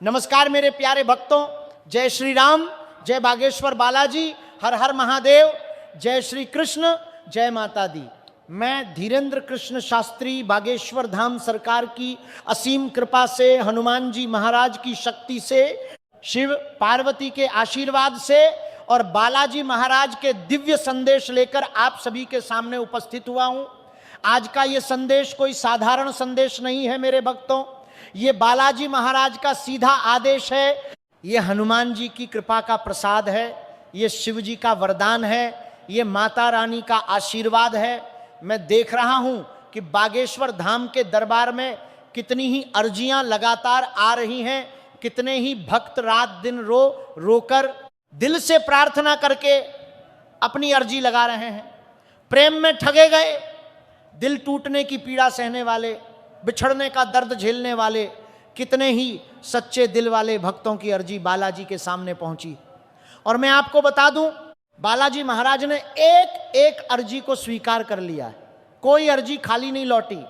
नमस्कार मेरे प्यारे भक्तों, जय श्री राम, जय बागेश्वर बालाजी, हर हर महादेव, जय श्री कृष्ण, जय माता दी। मैं धीरेन्द्र कृष्ण शास्त्री बागेश्वर धाम सरकार की असीम कृपा से, हनुमान जी महाराज की शक्ति से, शिव पार्वती के आशीर्वाद से और बालाजी महाराज के दिव्य संदेश लेकर आप सभी के सामने उपस्थित हुआ हूं। आज का ये संदेश कोई साधारण संदेश नहीं है मेरे भक्तों, ये बालाजी महाराज का सीधा आदेश है, ये हनुमान जी की कृपा का प्रसाद है, ये शिव जी का वरदान है, ये माता रानी का आशीर्वाद है। मैं देख रहा हूं कि बागेश्वर धाम के दरबार में कितनी ही अर्जियां लगातार आ रही हैं, कितने ही भक्त रात दिन रोकर दिल से प्रार्थना करके अपनी अर्जी लगा रहे हैं। प्रेम में ठगे गए, दिल टूटने की पीड़ा सहने वाले, बिछड़ने का दर्द झेलने वाले कितने ही सच्चे दिल वाले भक्तों की अर्जी बालाजी के सामने पहुंची। और मैं आपको बता दूं, बालाजी महाराज ने एक एक अर्जी को स्वीकार कर लिया है, कोई अर्जी खाली नहीं लौटी।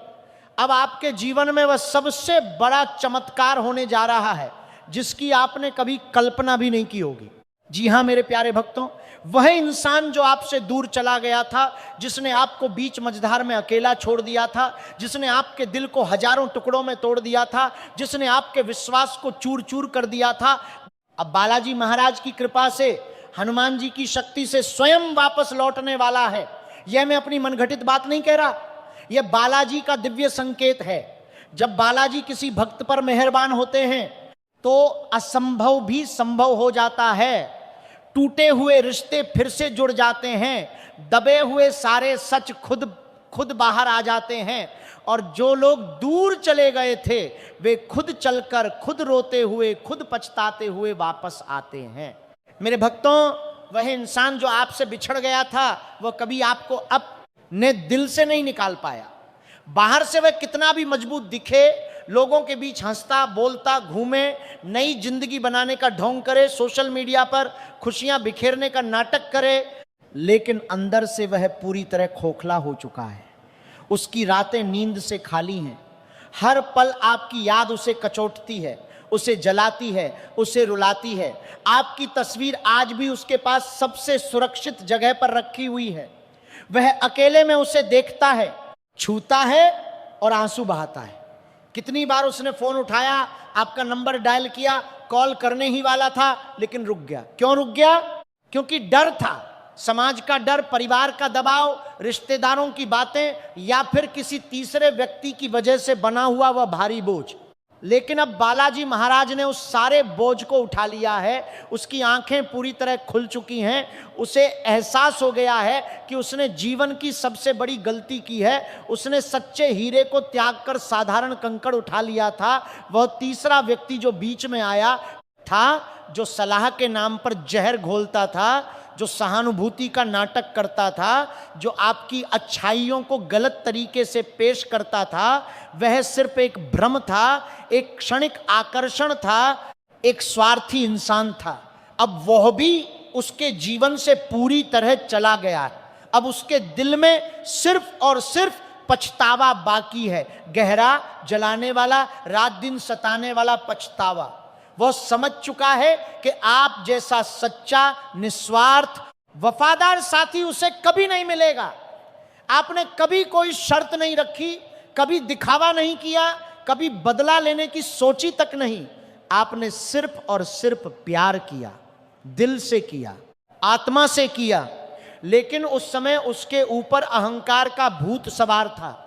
अब आपके जीवन में वह सबसे बड़ा चमत्कार होने जा रहा है जिसकी आपने कभी कल्पना भी नहीं की होगी। जी हां मेरे प्यारे भक्तों, वह इंसान जो आपसे दूर चला गया था, जिसने आपको बीच मझधार में अकेला छोड़ दिया था, जिसने आपके दिल को हजारों टुकड़ों में तोड़ दिया था, जिसने आपके विश्वास को चूर चूर कर दिया था, अब बालाजी महाराज की कृपा से, हनुमान जी की शक्ति से स्वयं वापस लौटने वाला है। यह मैं अपनी मनघटित बात नहीं कह रहा, यह बालाजी का दिव्य संकेत है। जब बालाजी किसी भक्त पर मेहरबान होते हैं तो असंभव भी संभव हो जाता है, टूटे हुए रिश्ते फिर से जुड़ जाते हैं, दबे हुए सारे सच खुद बाहर आ जाते हैं, और जो लोग दूर चले गए थे वे खुद चलकर, खुद रोते हुए, खुद पछताते हुए वापस आते हैं। मेरे भक्तों, वह इंसान जो आपसे बिछड़ गया था वह कभी आपको अपने दिल से नहीं निकाल पाया। बाहर से वह कितना भी मजबूत दिखे, लोगों के बीच हंसता बोलता घूमे, नई जिंदगी बनाने का ढोंग करे, सोशल मीडिया पर खुशियां बिखेरने का नाटक करे, लेकिन अंदर से वह पूरी तरह खोखला हो चुका है। उसकी रातें नींद से खाली हैं, हर पल आपकी याद उसे कचोटती है, उसे जलाती है, उसे रुलाती है। आपकी तस्वीर आज भी उसके पास सबसे सुरक्षित जगह पर रखी हुई है। वह अकेले में उसे देखता है, छूता है और आंसू बहाता है। कितनी बार उसने फोन उठाया, आपका नंबर डायल किया, कॉल करने ही वाला था, लेकिन रुक गया। क्यों रुक गया? क्योंकि डर था, समाज का डर, परिवार का दबाव, रिश्तेदारों की बातें, या फिर किसी तीसरे व्यक्ति की वजह से बना हुआ वह भारी बोझ। लेकिन अब बालाजी महाराज ने उस सारे बोझ को उठा लिया है, उसकी आंखें पूरी तरह खुल चुकी हैं, उसे एहसास हो गया है कि उसने जीवन की सबसे बड़ी गलती की है। उसने सच्चे हीरे को त्याग कर साधारण कंकड़ उठा लिया था। वह तीसरा व्यक्ति जो बीच में आया था, जो सलाह के नाम पर जहर घोलता था, जो सहानुभूति का नाटक करता था, जो आपकी अच्छाइयों को गलत तरीके से पेश करता था, वह सिर्फ एक भ्रम था, एक क्षणिक आकर्षण था, एक स्वार्थी इंसान था। अब वह भी उसके जीवन से पूरी तरह चला गया है। अब उसके दिल में सिर्फ और सिर्फ पछतावा बाकी है, गहरा जलाने वाला, रात दिन सताने वाला पछतावा। वह समझ चुका है कि आप जैसा सच्चा, निस्वार्थ, वफादार साथी उसे कभी नहीं मिलेगा। आपने कभी कोई शर्त नहीं रखी, कभी दिखावा नहीं किया, कभी बदला लेने की सोची तक नहीं। आपने सिर्फ और सिर्फ प्यार किया, दिल से किया, आत्मा से किया। लेकिन उस समय उसके ऊपर अहंकार का भूत सवार था।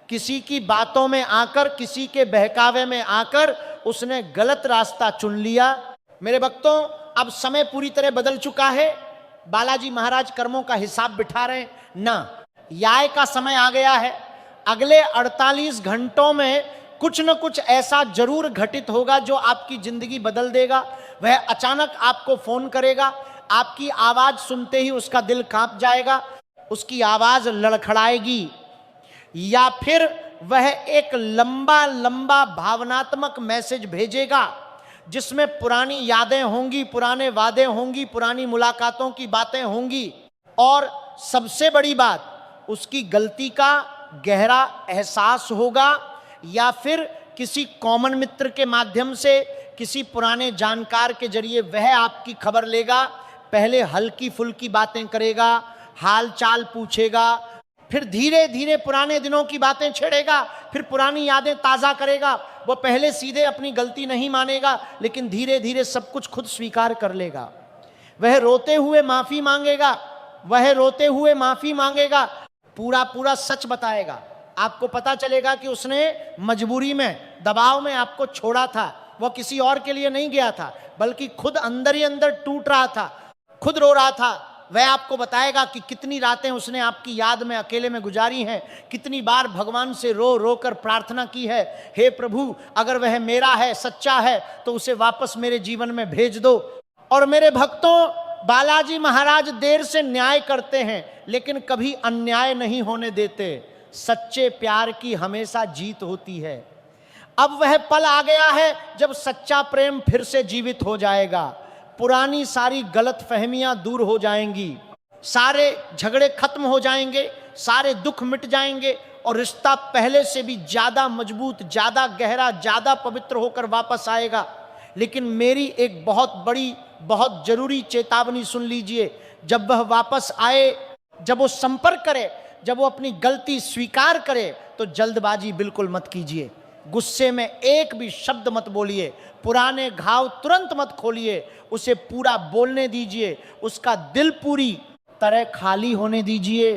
किसी की बातों में आकर, किसी के बहकावे में आकर उसने गलत रास्ता चुन लिया। मेरे भक्तों, अब समय पूरी तरह बदल चुका है। बालाजी महाराज कर्मों का हिसाब बिठा रहे ना, न्याय का समय आ गया है। अगले 48 घंटों में कुछ न कुछ ऐसा जरूर घटित होगा जो आपकी जिंदगी बदल देगा। वह अचानक आपको फोन करेगा, आपकी आवाज सुनते ही उसका दिल कांप जाएगा, उसकी आवाज लड़खड़ाएगी, या फिर वह एक लंबा लंबा भावनात्मक मैसेज भेजेगा जिसमें पुरानी यादें होंगी, पुराने वादे होंगी, पुरानी मुलाकातों की बातें होंगी, और सबसे बड़ी बात, उसकी गलती का गहरा एहसास होगा, या फिर किसी कॉमन मित्र के माध्यम से, किसी पुराने जानकार के जरिए वह आपकी खबर लेगा, पहले हल्की फुल्की बातें करेगा, हाल चाल पूछेगा, फिर धीरे धीरे पुराने दिनों की बातें छेड़ेगा, फिर पुरानी यादें ताज़ा करेगा। वो पहले सीधे अपनी गलती नहीं मानेगा, लेकिन धीरे धीरे सब कुछ खुद स्वीकार कर लेगा। वह रोते हुए माफ़ी मांगेगा, वह रोते हुए माफ़ी मांगेगा, पूरा पूरा सच बताएगा। आपको पता चलेगा कि उसने मजबूरी में, दबाव में आपको छोड़ा था। वह किसी और के लिए नहीं गया था, बल्कि खुद अंदर ही अंदर टूट रहा था, खुद रो रहा था। वह आपको बताएगा कि कितनी रातें उसने आपकी याद में अकेले में गुजारी हैं, कितनी बार भगवान से रो रो कर प्रार्थना की है, हे प्रभु अगर वह मेरा है, सच्चा है, तो उसे वापस मेरे जीवन में भेज दो। और मेरे भक्तों, बालाजी महाराज देर से न्याय करते हैं, लेकिन कभी अन्याय नहीं होने देते। सच्चे प्यार की हमेशा जीत होती है। अब वह पल आ गया है जब सच्चा प्रेम फिर से जीवित हो जाएगा। पुरानी सारी गलतफहमियां दूर हो जाएंगी, सारे झगड़े खत्म हो जाएंगे, सारे दुख मिट जाएंगे और रिश्ता पहले से भी ज्यादा मजबूत, ज्यादा गहरा, ज्यादा पवित्र होकर वापस आएगा। लेकिन मेरी एक बहुत बड़ी, बहुत जरूरी चेतावनी सुन लीजिए। जब वह वापस आए, जब वो संपर्क करे, जब वो अपनी गलती स्वीकार करे, तो जल्दबाजी बिल्कुल मत कीजिए। गुस्से में एक भी शब्द मत बोलिए, पुराने घाव तुरंत मत खोलिए, उसे पूरा बोलने दीजिए, उसका दिल पूरी तरह खाली होने दीजिए।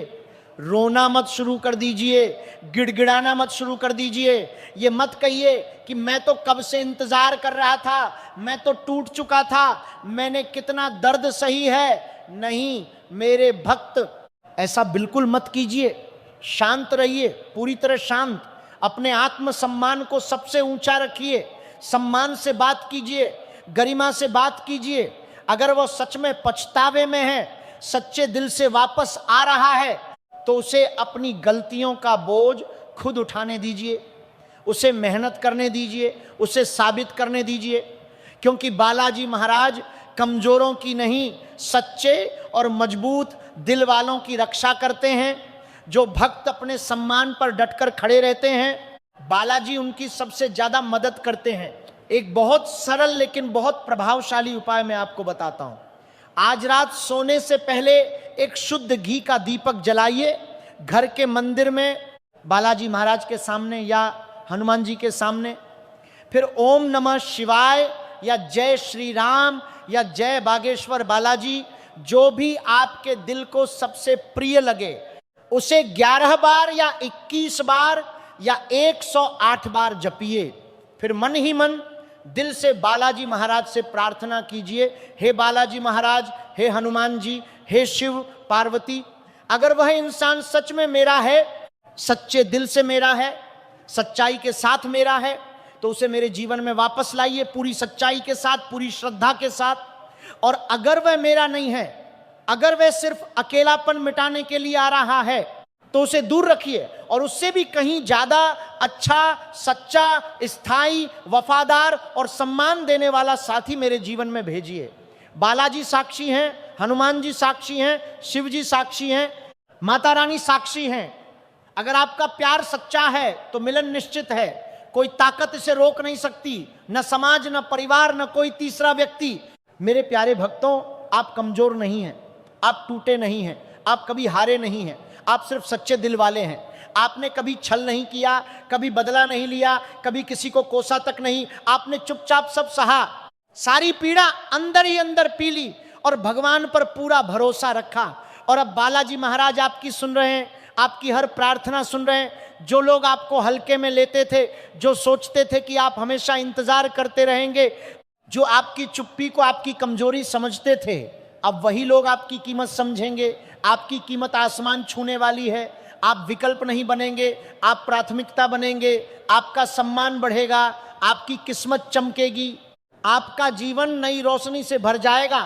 रोना मत शुरू कर दीजिए, गिड़गिड़ाना मत शुरू कर दीजिए। ये मत कहिए कि मैं तो कब से इंतजार कर रहा था, मैं तो टूट चुका था, मैंने कितना दर्द सही है। नहीं मेरे भक्त, ऐसा बिल्कुल मत कीजिए। शांत रहिए, पूरी तरह शांत। अपने आत्मसम्मान को सबसे ऊंचा रखिए, सम्मान से बात कीजिए, गरिमा से बात कीजिए। अगर वो सच में पछतावे में है, सच्चे दिल से वापस आ रहा है, तो उसे अपनी गलतियों का बोझ खुद उठाने दीजिए, उसे मेहनत करने दीजिए, उसे साबित करने दीजिए। क्योंकि बालाजी महाराज कमजोरों की नहीं, सच्चे और मजबूत दिल वालों की रक्षा करते हैं। जो भक्त अपने सम्मान पर डटकर खड़े रहते हैं, बालाजी उनकी सबसे ज्यादा मदद करते हैं। एक बहुत सरल लेकिन बहुत प्रभावशाली उपाय मैं आपको बताता हूं। आज रात सोने से पहले एक शुद्ध घी का दीपक जलाइए, घर के मंदिर में, बालाजी महाराज के सामने या हनुमान जी के सामने। फिर ओम नमः शिवाय या जय श्री राम या जय बागेश्वर बालाजी, जो भी आपके दिल को सबसे प्रिय लगे, उसे 11 बार या 21 बार या 108 बार जपिए। फिर मन ही मन दिल से बालाजी महाराज से प्रार्थना कीजिए, हे बालाजी महाराज, हे हनुमान जी, हे शिव पार्वती, अगर वह इंसान सच में मेरा है, सच्चे दिल से मेरा है, सच्चाई के साथ मेरा है, तो उसे मेरे जीवन में वापस लाइए, पूरी सच्चाई के साथ, पूरी श्रद्धा के साथ। और अगर वह मेरा नहीं है, अगर वह सिर्फ अकेलापन मिटाने के लिए आ रहा है, तो उसे दूर रखिए और उससे भी कहीं ज्यादा अच्छा, सच्चा, स्थायी, वफादार और सम्मान देने वाला साथी मेरे जीवन में भेजिए। बालाजी साक्षी हैं, हनुमान जी साक्षी हैं, शिव जी साक्षी हैं, माता रानी साक्षी हैं। अगर आपका प्यार सच्चा है तो मिलन निश्चित है, कोई ताकत इसे रोक नहीं सकती, न समाज, न परिवार, न कोई तीसरा व्यक्ति। मेरे प्यारे भक्तों, आप कमजोर नहीं हैं, आप टूटे नहीं हैं, आप कभी हारे नहीं हैं, आप सिर्फ सच्चे दिल वाले हैं। आपने कभी छल नहीं किया, कभी बदला नहीं लिया, कभी किसी को कोसा तक नहीं। आपने चुपचाप सब सहा, सारी पीड़ा अंदर ही अंदर पी ली और भगवान पर पूरा भरोसा रखा। और अब बालाजी महाराज आपकी सुन रहे हैं, आपकी हर प्रार्थना सुन रहे हैं। जो लोग आपको हल्के में लेते थे, जो सोचते थे कि आप हमेशा इंतजार करते रहेंगे, जो आपकी चुप्पी को आपकी कमजोरी समझते थे, अब वही लोग आपकी कीमत समझेंगे। आपकी कीमत आसमान छूने वाली है। आप विकल्प नहीं बनेंगे, आप प्राथमिकता बनेंगे, आपका सम्मान बढ़ेगा, आपकी किस्मत चमकेगी, आपका जीवन नई रोशनी से भर जाएगा।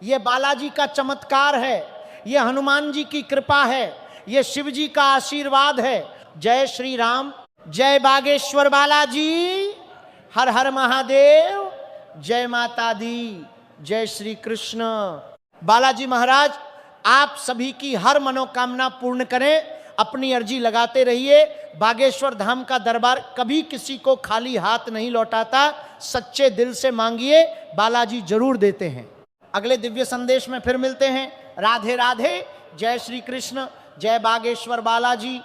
यह बालाजी का चमत्कार है, यह हनुमान जी की कृपा है, यह शिव जी का आशीर्वाद है। जय श्री राम, जय बागेश्वर बालाजी, हर हर महादेव, जय माता दी, जय श्री कृष्ण। बालाजी महाराज आप सभी की हर मनोकामना पूर्ण करें, अपनी अर्जी लगाते रहिए। बागेश्वर धाम का दरबार कभी किसी को खाली हाथ नहीं लौटाता। सच्चे दिल से मांगिए, बालाजी जरूर देते हैं। अगले दिव्य संदेश में फिर मिलते हैं। राधे राधे। जय श्री कृष्ण, जय बागेश्वर बालाजी।